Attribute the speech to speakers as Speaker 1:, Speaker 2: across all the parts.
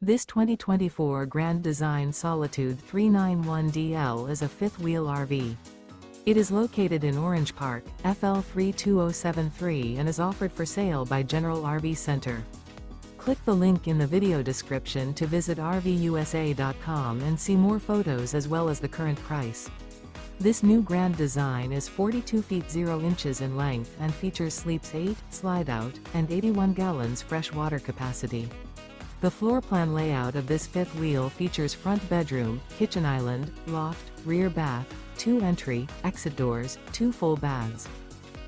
Speaker 1: This 2024 Grand Design Solitude 391DL is a fifth-wheel RV. It is located in Orange Park, FL 32073 and is offered for sale by General RV Center. Click the link in the video description to visit RVUSA.com and see more photos as well as the current price. This new Grand Design is 42 feet 0 inches in length and features sleeps 8, slide-out, and 81 gallons fresh water capacity. The floor plan layout of this fifth wheel features front bedroom, kitchen island, loft, rear bath, 2 entry, exit doors, 2 full baths.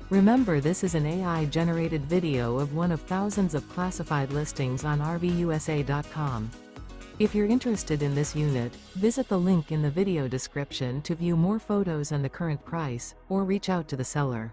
Speaker 1: Remember, this is an AI-generated video of one of thousands of classified listings on RVUSA.com. If you're interested in this unit, visit the link in the video description to view more photos and the current price, or reach out to the seller.